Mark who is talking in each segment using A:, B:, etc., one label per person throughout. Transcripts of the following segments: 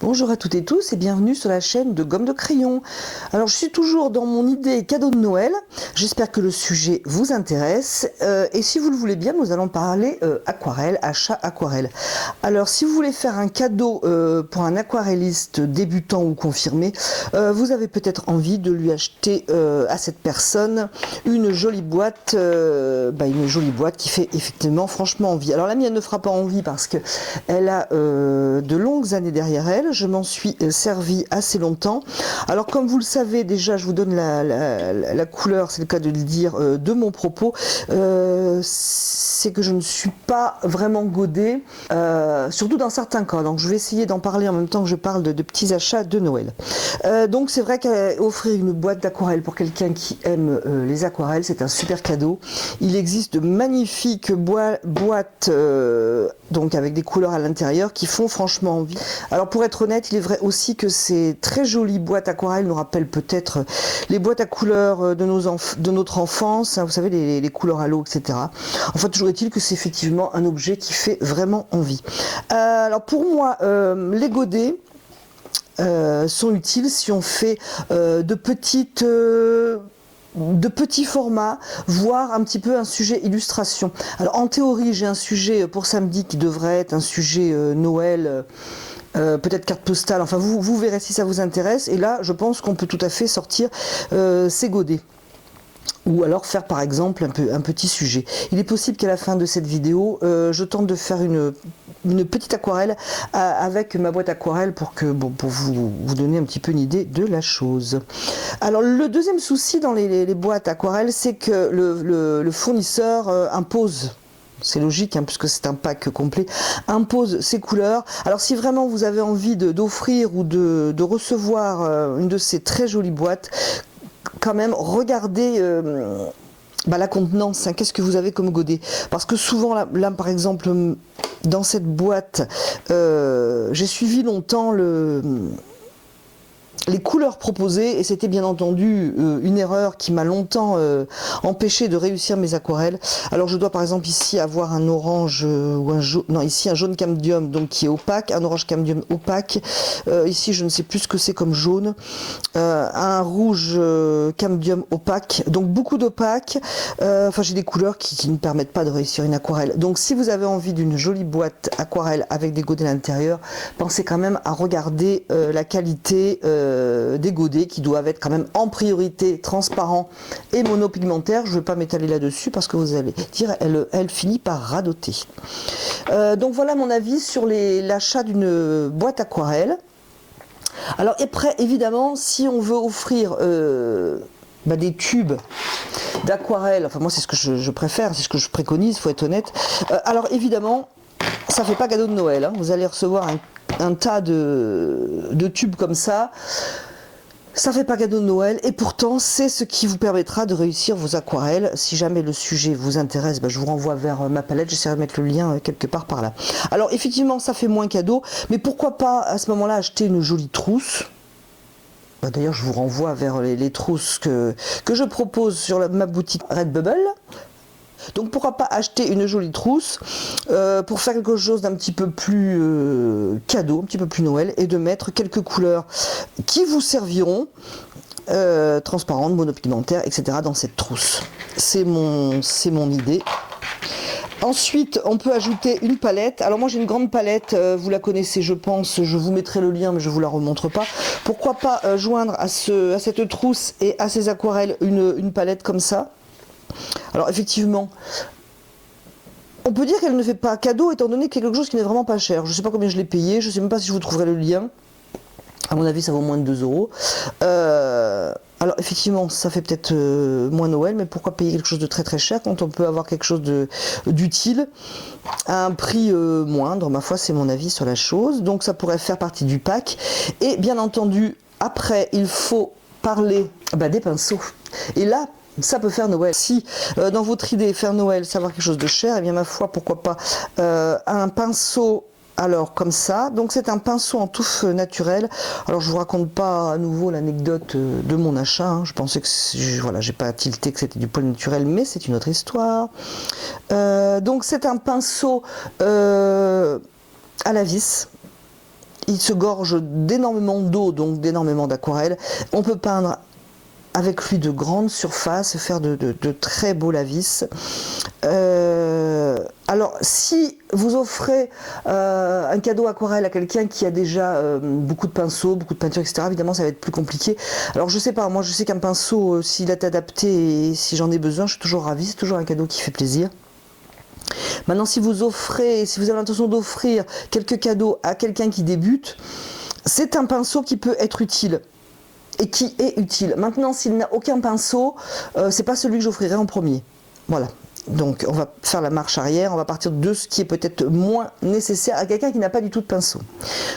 A: Bonjour à toutes et tous et bienvenue sur la chaîne de Gomme de Crayon. Alors je suis toujours dans mon idée cadeau de Noël, j'espère que le sujet vous intéresse et si vous le voulez bien nous allons parler aquarelle, achat aquarelle. Alors si vous voulez faire un cadeau pour un aquarelliste débutant ou confirmé, vous avez peut-être envie de lui acheter à cette personne une jolie boîte qui fait effectivement franchement envie. Alors la mienne ne fera pas envie parce que elle a de longues années derrière elle. Je m'en suis servi assez longtemps. Alors comme vous le savez déjà, je vous donne la couleur, c'est le cas de le dire, de mon propos, c'est que je ne suis pas vraiment godée, surtout dans certains cas. Donc je vais essayer d'en parler en même temps que je parle de petits achats de Noël. Donc c'est vrai qu'offrir une boîte d'aquarelle pour quelqu'un qui aime les aquarelles, c'est un super cadeau. Il existe de magnifiques boîtes donc avec des couleurs à l'intérieur qui font franchement envie. Alors pour être honnête, il est vrai aussi que ces très jolies boîtes aquarelles nous rappellent peut-être les boîtes à couleurs de notre enfance, hein, vous savez, les couleurs à l'eau, etc. Enfin, toujours est-il que c'est effectivement un objet qui fait vraiment envie. Alors pour moi, les godets sont utiles si on fait de petits formats, voire un petit peu un sujet illustration. Alors en théorie, j'ai un sujet pour samedi qui devrait être un sujet Noël, peut-être carte postale, enfin vous verrez si ça vous intéresse. Et là, je pense qu'on peut tout à fait sortir ces godets. Ou alors faire par exemple un petit sujet. Il est possible qu'à la fin de cette vidéo, je tente de faire une petite aquarelle avec ma boîte aquarelle pour vous donner un petit peu une idée de la chose. Alors le deuxième souci dans les boîtes aquarelles, c'est que le fournisseur impose. C'est logique, hein, puisque c'est un pack complet, impose ses couleurs. Alors si vraiment vous avez envie d'offrir ou de recevoir une de ces très jolies boîtes, quand même regardez la contenance, hein, qu'est-ce que vous avez comme godet, parce que souvent là par exemple dans cette boîte j'ai suivi longtemps les couleurs proposées et c'était bien entendu une erreur qui m'a longtemps empêché de réussir mes aquarelles. Alors je dois par exemple ici avoir un orange ou un jaune, non ici un jaune cambium donc qui est opaque, un orange cambium opaque, ici je ne sais plus ce que c'est comme jaune, un rouge cambium opaque, donc beaucoup d'opaque, enfin j'ai des couleurs qui ne permettent pas de réussir une aquarelle. Donc si vous avez envie d'une jolie boîte aquarelle avec des godets à l'intérieur, pensez quand même à regarder la qualité des godets qui doivent être quand même en priorité transparents et monopigmentaires. Je ne vais pas m'étaler là-dessus parce que vous allez dire elle finit par radoter. Donc voilà mon avis sur l'achat d'une boîte aquarelle. Alors après évidemment si on veut offrir des tubes d'aquarelle, enfin moi c'est ce que je préfère, c'est ce que je préconise, faut être honnête. Alors évidemment ça fait pas cadeau de Noël, hein. Vous allez recevoir un tas de tubes comme ça fait pas cadeau de Noël et pourtant c'est ce qui vous permettra de réussir vos aquarelles. Si jamais le sujet vous intéresse, je vous renvoie vers ma palette, j'essaierai de mettre le lien quelque part par là. Alors effectivement ça fait moins cadeau, mais pourquoi pas à ce moment là acheter une jolie trousse. D'ailleurs je vous renvoie vers les trousses que je propose sur ma boutique Redbubble. Donc pourquoi pas acheter une jolie trousse pour faire quelque chose d'un petit peu plus cadeau, un petit peu plus Noël, et de mettre quelques couleurs qui vous serviront, transparentes, monopigmentaires, etc. dans cette trousse. C'est mon idée. Ensuite, on peut ajouter une palette. Alors moi j'ai une grande palette, vous la connaissez je pense, je vous mettrai le lien mais je vous la remontre pas. Pourquoi pas joindre à cette trousse et à ces aquarelles une palette comme ça. Alors effectivement, on peut dire qu'elle ne fait pas cadeau étant donné qu'il y a quelque chose qui n'est vraiment pas cher. Je ne sais pas combien je l'ai payé, je ne sais même pas si je vous trouverai le lien. À mon avis ça vaut moins de 2 €. Alors effectivement ça fait peut-être moins Noël, mais pourquoi payer quelque chose de très très cher quand on peut avoir quelque chose d'utile à un prix moindre. Ma foi c'est mon avis sur la chose, donc ça pourrait faire partie du pack. Et bien entendu après il faut parler des pinceaux. Et là ça peut faire Noël. Si dans votre idée faire Noël, savoir quelque chose de cher, et bien ma foi, pourquoi pas un pinceau. Alors comme ça, donc c'est un pinceau en touffe naturelle. Alors je vous raconte pas à nouveau l'anecdote de mon achat, hein. Je pensais que j'ai pas tilté que c'était du poil naturel, mais c'est une autre histoire. Donc c'est un pinceau à la vis. il se gorge d'énormément d'eau, donc d'énormément d'aquarelle. On peut peindre avec lui de grandes surfaces, faire de très beaux lavis. Alors, si vous offrez un cadeau aquarelle à quelqu'un qui a déjà beaucoup de pinceaux, beaucoup de peinture, etc., évidemment, ça va être plus compliqué. Alors, je sais pas, moi, je sais qu'un pinceau, s'il est adapté et si j'en ai besoin, je suis toujours ravie. C'est toujours un cadeau qui fait plaisir. Maintenant, si vous avez l'intention d'offrir quelques cadeaux à quelqu'un qui débute, c'est un pinceau qui peut être utile. Et qui est utile. Maintenant, s'il n'a aucun pinceau, c'est pas celui que j'offrirai en premier. Voilà. Donc, on va faire la marche arrière, on va partir de ce qui est peut-être moins nécessaire à quelqu'un qui n'a pas du tout de pinceau.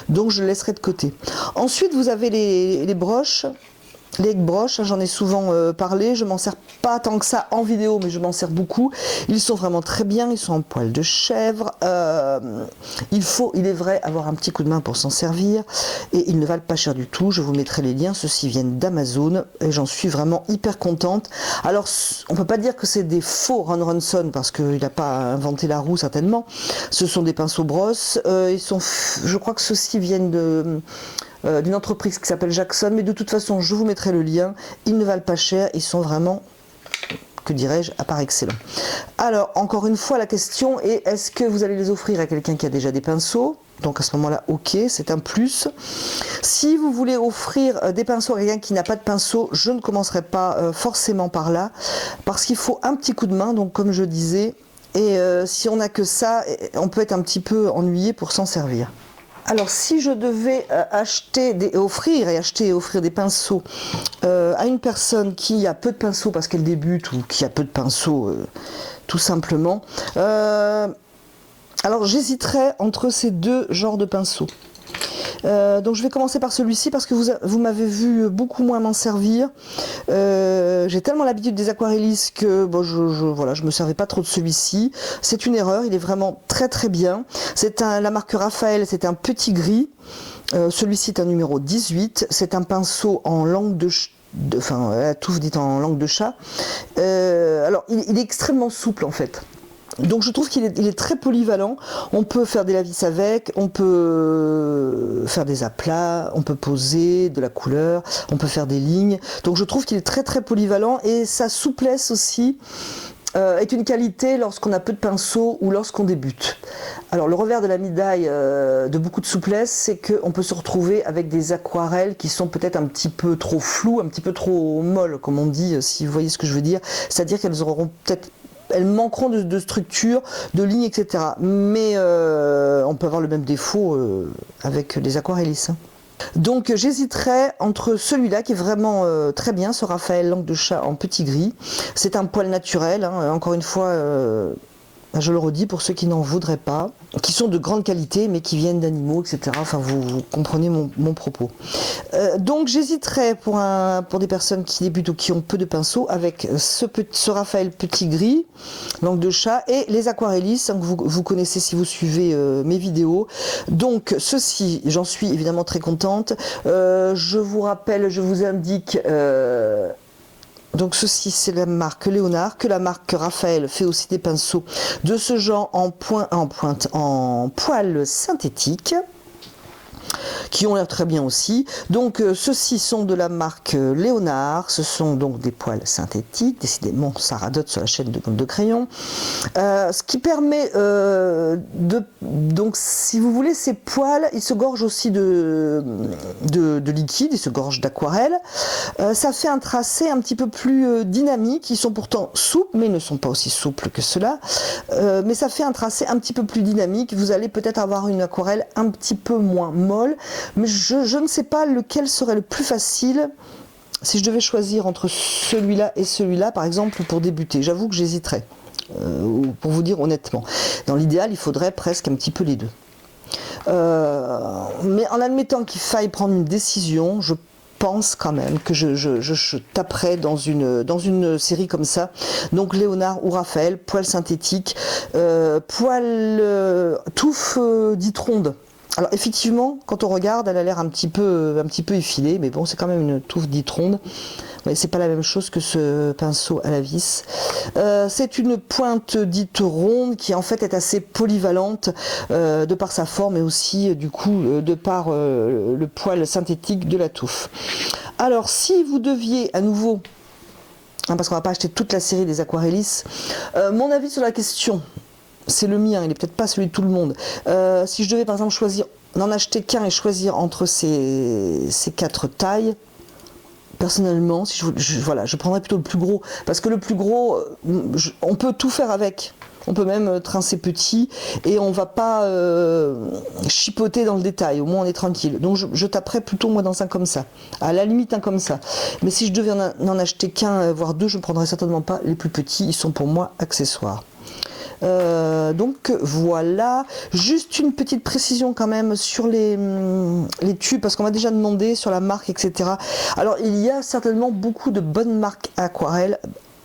A: Donc, je le laisserai de côté. Ensuite, vous avez les broches. Les broches, j'en ai souvent parlé, je m'en sers pas tant que ça en vidéo, mais je m'en sers beaucoup. Ils sont vraiment très bien, ils sont en poil de chèvre. Il est vrai, avoir un petit coup de main pour s'en servir. Et ils ne valent pas cher du tout, je vous mettrai les liens, ceux-ci viennent d'Amazon. Et j'en suis vraiment hyper contente. Alors, on peut pas dire que c'est des faux Ron Ronson, parce qu'il n'a pas inventé la roue certainement. Ce sont des pinceaux brosses. Je crois que ceux-ci viennent d'une entreprise qui s'appelle Jackson, mais de toute façon je vous mettrai le lien. Ils ne valent pas cher, ils sont vraiment, que dirais-je, à part excellents. Alors encore une fois, la question est, est-ce que vous allez les offrir à quelqu'un qui a déjà des pinceaux? Donc à ce moment-là, ok, c'est un plus. Si vous voulez offrir des pinceaux à quelqu'un qui n'a pas de pinceau, je ne commencerai pas forcément par là, parce qu'il faut un petit coup de main, donc comme je disais, et si on n'a que ça, on peut être un petit peu ennuyé pour s'en servir. Alors, si je devais offrir des pinceaux à une personne qui a peu de pinceaux parce qu'elle débute ou qui a peu de pinceaux tout simplement, alors j'hésiterais entre ces deux genres de pinceaux. Donc je vais commencer par celui-ci parce que vous m'avez vu beaucoup moins m'en servir. J'ai tellement l'habitude des aquarellistes que bon, je me servais pas trop de celui-ci. C'est une erreur, il est vraiment très très bien. La marque Raphaël, c'est un petit gris. Celui-ci est un numéro 18. C'est un pinceau en langue la touffe dite en langue de chat. Alors il est extrêmement souple en fait. Donc je trouve qu'il est très polyvalent. On peut faire des lavis avec, on peut faire des aplats, on peut poser de la couleur, on peut faire des lignes. Donc je trouve qu'il est très très polyvalent et sa souplesse aussi est une qualité lorsqu'on a peu de pinceaux ou lorsqu'on débute. Alors le revers de la médaille de beaucoup de souplesse, c'est qu'on peut se retrouver avec des aquarelles qui sont peut-être un petit peu trop floues, un petit peu trop molles, comme on dit, si vous voyez ce que je veux dire. C'est-à-dire elles manqueront de structure, de ligne, etc. Mais on peut avoir le même défaut avec les aquarellistes. Donc j'hésiterais entre celui-là qui est vraiment très bien, ce Raphaël langue de chat en petit gris. C'est un poil naturel, hein, encore une fois, je le redis pour ceux qui n'en voudraient pas, qui sont de grande qualité mais qui viennent d'animaux, etc. Enfin vous comprenez mon propos. Donc j'hésiterais pour des personnes qui débutent ou qui ont peu de pinceaux avec ce Raphaël petit gris, langue de chat, et les aquarellistes hein, que vous connaissez si vous suivez mes vidéos. Donc ceci, j'en suis évidemment très contente. Je vous rappelle, je vous indique... Donc ceci c'est la marque Léonard, que la marque Raphaël fait aussi des pinceaux de ce genre en poil synthétique, qui ont l'air très bien aussi. Donc ceux-ci sont de la marque Léonard, ce sont donc des poils synthétiques, décidément ça radote sur la chaîne de gomme de crayon, ce qui permet donc si vous voulez ces poils, ils se gorgent aussi de liquide, ils se gorgent d'aquarelle, ça fait un tracé un petit peu plus dynamique, ils sont pourtant souples mais ils ne sont pas aussi souples que cela, mais ça fait un tracé un petit peu plus dynamique, vous allez peut-être avoir une aquarelle un petit peu moins molle, mais je ne sais pas lequel serait le plus facile si je devais choisir entre celui-là et celui-là, par exemple, pour débuter. J'avoue que j'hésiterais, pour vous dire honnêtement. Dans l'idéal, il faudrait presque un petit peu les deux. Mais en admettant qu'il faille prendre une décision, je pense quand même que je taperais dans une série comme ça. Donc Léonard ou Raphaël, poil synthétique, poil touffe dite ronde. Alors effectivement, quand on regarde, elle a l'air un petit peu effilée, mais bon, c'est quand même une touffe dite ronde. Mais c'est pas la même chose que ce pinceau à la vis. C'est une pointe dite ronde qui en fait est assez polyvalente de par sa forme et aussi du coup de par le poil synthétique de la touffe. Alors si vous deviez à nouveau, hein, parce qu'on va pas acheter toute la série des aquarellis, mon avis sur la question, c'est le mien, il est peut-être pas celui de tout le monde. Si je devais par exemple choisir, n'en acheter qu'un et choisir entre ces 4 tailles, personnellement, si voilà, je prendrais plutôt le plus gros, parce que le plus gros, on peut tout faire avec. On peut même trincer petit et on va pas chipoter dans le détail, au moins on est tranquille. Donc je taperais plutôt moi dans un comme ça, à la limite un comme ça. Mais si je devais n'en acheter qu'un, voire deux, je ne prendrais certainement pas les plus petits, ils sont pour moi accessoires. Donc voilà, juste une petite précision quand même sur les tubes, parce qu'on m'a déjà demandé sur la marque, etc. Alors il y a certainement beaucoup de bonnes marques aquarelles.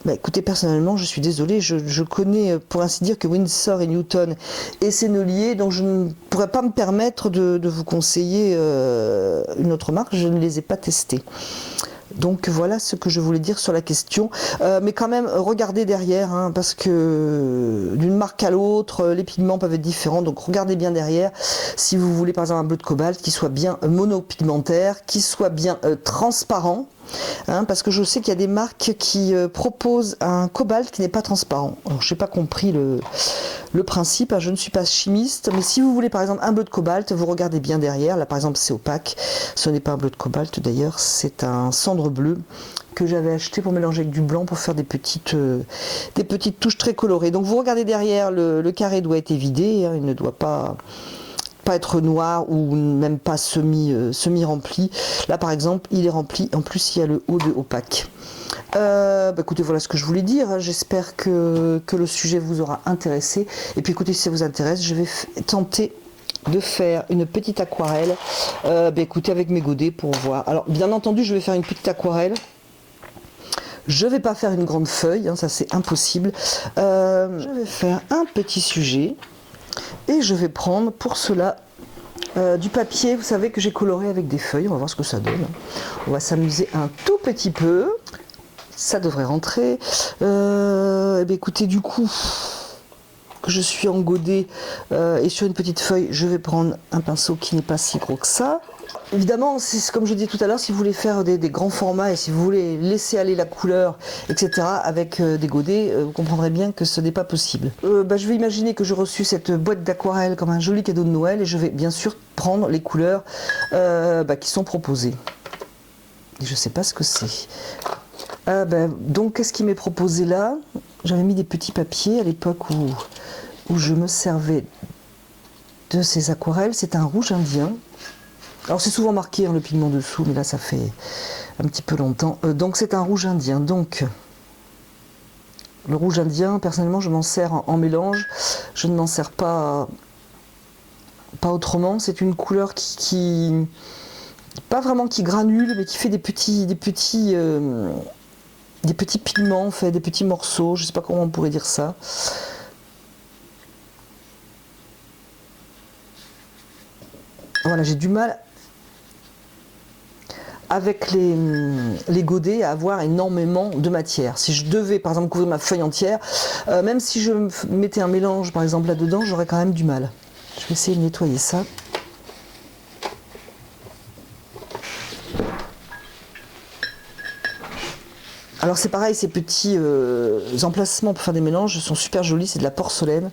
A: Bah, écoutez, personnellement, je suis désolée, je connais pour ainsi dire que Winsor et Newton et Sennelier, donc je ne pourrais pas me permettre de vous conseiller une autre marque, je ne les ai pas testées. Donc voilà ce que je voulais dire sur la question, mais quand même regardez derrière, hein, parce que d'une marque à l'autre les pigments peuvent être différents, donc regardez bien derrière si vous voulez par exemple un bleu de cobalt qui soit bien monopigmentaire, qui soit bien transparent. Hein, parce que je sais qu'il y a des marques qui proposent un cobalt qui n'est pas transparent. Alors, je n'ai pas compris le principe, hein, je ne suis pas chimiste, mais si vous voulez par exemple un bleu de cobalt, vous regardez bien derrière. Là par exemple c'est opaque, ce n'est pas un bleu de cobalt d'ailleurs, c'est un cendre bleu que j'avais acheté pour mélanger avec du blanc pour faire des petites touches très colorées. Donc vous regardez derrière, le carré doit être évidé, hein, il ne doit pas être noir ou même pas semi rempli. Là par exemple il est rempli, en plus il y a le haut de opaque. Écoutez, voilà ce que je voulais dire, j'espère que le sujet vous aura intéressé, et puis écoutez, si ça vous intéresse, je vais tenter de faire une petite aquarelle écoutez, avec mes godets pour voir. Alors bien entendu je vais faire une petite aquarelle, je vais pas faire une grande feuille, hein, ça c'est impossible. Je vais faire un petit sujet et je vais prendre pour cela du papier, vous savez, que j'ai coloré avec des feuilles. On va voir ce que ça donne. On va s'amuser un tout petit peu. Ça devrait rentrer. Écoutez, du coup, que je suis en godet et sur une petite feuille, je vais prendre un pinceau qui n'est pas si gros que ça. Évidemment, c'est comme je disais tout à l'heure, si vous voulez faire des grands formats et si vous voulez laisser aller la couleur, etc., avec des godets, vous comprendrez bien que ce n'est pas possible. Je vais imaginer que j'ai reçu cette boîte d'aquarelle comme un joli cadeau de Noël et je vais bien sûr prendre les couleurs qui sont proposées. Et je ne sais pas ce que c'est. Donc, qu'est-ce qui m'est proposé là? J'avais mis des petits papiers à l'époque où je me servais de ces aquarelles. C'est un rouge indien. Alors c'est souvent marqué le pigment dessous, mais là ça fait un petit peu longtemps. Donc c'est un rouge indien. Donc le rouge indien, personnellement, je m'en sers en mélange. Je ne m'en sers pas autrement. C'est une couleur qui pas vraiment qui granule, mais qui fait des petits pigments, en fait, des petits morceaux. Je ne sais pas comment on pourrait dire ça. Voilà, j'ai du mal avec les godets à avoir énormément de matière. Si je devais par exemple couvrir ma feuille entière, même si je mettais un mélange par exemple là-dedans, j'aurais quand même du mal. Je vais essayer de nettoyer ça. Alors c'est pareil, ces petits emplacements pour faire des mélanges sont super jolis, c'est de la porcelaine.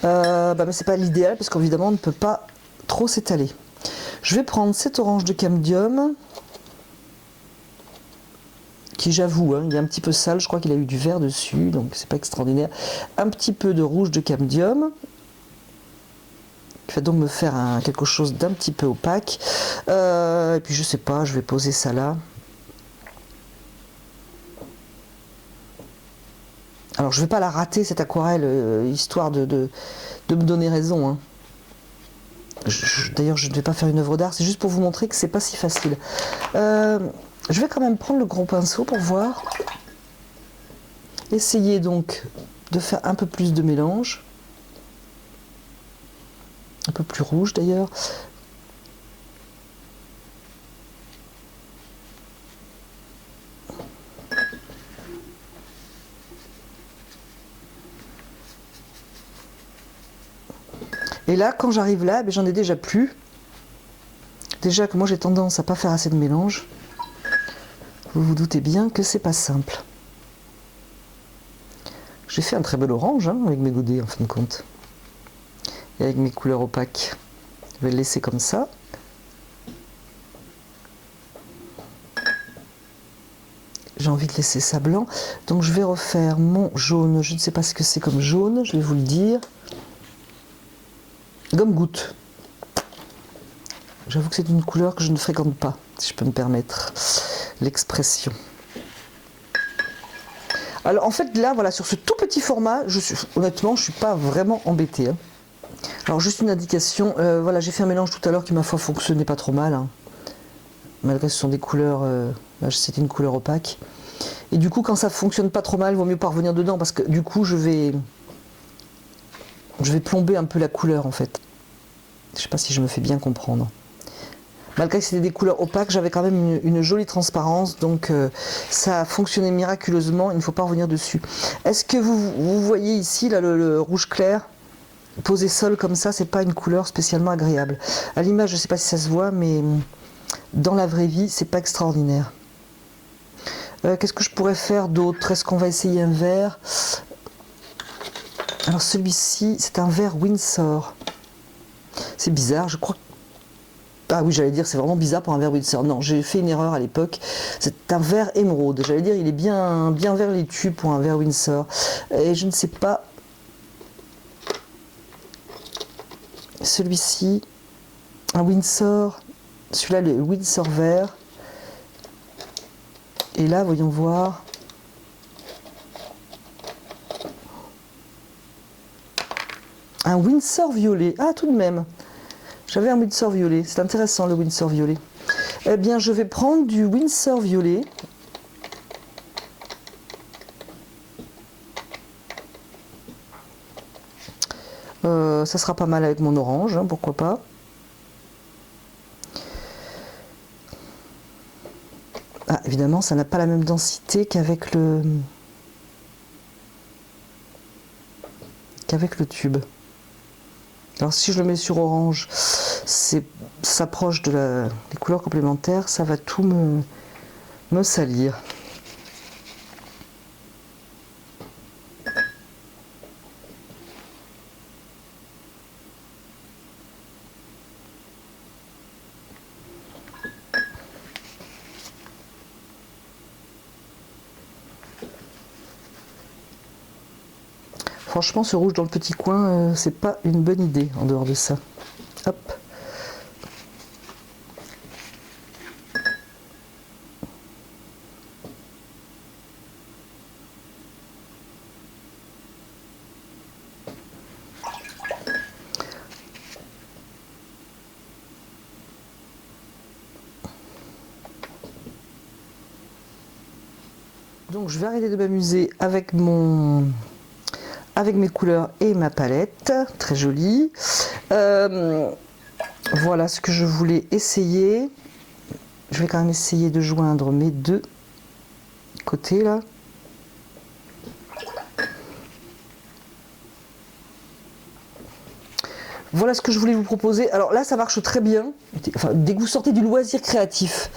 A: Mais c'est pas l'idéal parce qu'évidemment on ne peut pas trop s'étaler. Je vais prendre cet orange de camdium qui, j'avoue, il est un petit peu sale, je crois qu'il a eu du vert dessus, donc c'est pas extraordinaire. Un petit peu de rouge de camdium qui va donc me faire quelque chose d'un petit peu opaque. Et puis je sais pas, je vais poser ça là. Alors je vais pas la rater cette aquarelle, histoire de me donner raison, hein. D'ailleurs je ne vais pas faire une œuvre d'art, c'est juste pour vous montrer que c'est pas si facile. Je vais quand même prendre le gros pinceau pour voir. Essayer donc de faire un peu plus de mélange. un peu plus rouge d'ailleurs. Et là, quand j'arrive là, j'en ai déjà plus. Déjà que moi j'ai tendance à pas faire assez de mélange. Vous vous doutez bien que c'est pas simple. J'ai fait un très bel orange hein, avec mes godets en fin de compte. Et avec mes couleurs opaques. Je vais le laisser comme ça. J'ai envie de laisser ça blanc. Donc je vais refaire mon jaune. Je ne sais pas ce que c'est comme jaune, je vais vous le dire. Gomme goutte. J'avoue que c'est une couleur que je ne fréquente pas, si je peux me permettre l'expression. Alors en fait là, voilà, sur ce tout petit format, honnêtement, je ne suis pas vraiment embêtée. Hein. Alors juste une indication, voilà, j'ai fait un mélange tout à l'heure qui ma foi fonctionnait pas trop mal. Hein. Malgré que ce sont des couleurs, là c'était une couleur opaque. Et du coup quand ça fonctionne pas trop mal, il vaut mieux pas revenir dedans parce que du coup je vais plomber un peu la couleur en fait. Je sais pas si je me fais bien comprendre. Malgré que c'était des couleurs opaques, j'avais quand même une jolie transparence, donc ça a fonctionné miraculeusement, il ne faut pas revenir dessus. Est-ce que vous voyez ici là, le rouge clair posé seul comme ça, c'est pas une couleur spécialement agréable. À l'image, je ne sais pas si ça se voit, mais dans la vraie vie, c'est pas extraordinaire. Qu'est-ce que je pourrais faire d'autre? Est-ce qu'on va essayer un vert? Alors celui-ci, c'est un vert Windsor. C'est bizarre, je crois. Ah oui, j'allais dire, c'est vraiment bizarre pour un vert Windsor. Non, j'ai fait une erreur à l'époque. C'est un vert émeraude. J'allais dire, il est bien vers les tubes pour un vert Windsor. Et je ne sais pas. Celui-ci, un Windsor. Celui-là, le Windsor vert. Et là, voyons voir. Un Windsor violet. Ah, tout de même. J'avais un Windsor violet. C'est intéressant, le Windsor violet. Eh bien, je vais prendre du Windsor violet. Ça sera pas mal avec mon orange, hein, pourquoi pas. Ah, évidemment, ça n'a pas la même densité qu'avec le tube. Alors si je le mets sur orange, s'approche des couleurs complémentaires, ça va tout me salir. Franchement, ce rouge dans le petit coin, c'est pas une bonne idée en dehors de ça. Hop. Donc je vais arrêter de m'amuser avec mes couleurs et ma palette, très jolie. Voilà ce que je voulais essayer. Je vais quand même essayer de joindre mes deux côtés là. Voilà ce que je voulais vous proposer. Alors là, ça marche très bien. Enfin, dès que vous sortez du loisir créatif,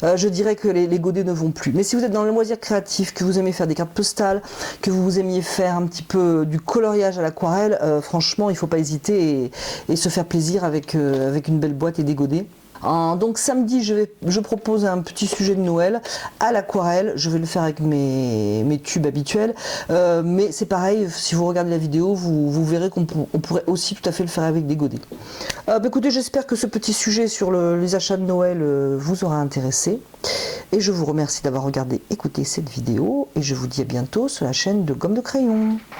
A: je dirais que les godets ne vont plus. Mais si vous êtes dans le loisir créatif, que vous aimez faire des cartes postales, que vous aimiez faire un petit peu du coloriage à l'aquarelle, franchement, il ne faut pas hésiter et se faire plaisir avec une belle boîte et des godets. Donc samedi, je propose un petit sujet de Noël à l'aquarelle. Je vais le faire avec mes tubes habituels, mais c'est pareil, si vous regardez la vidéo, vous verrez qu'on pourrait aussi tout à fait le faire avec des godets. Écoutez, j'espère que ce petit sujet sur les achats de Noël vous aura intéressé, et je vous remercie d'avoir regardé, écouté cette vidéo, et je vous dis à bientôt sur la chaîne de Gomme de Crayon.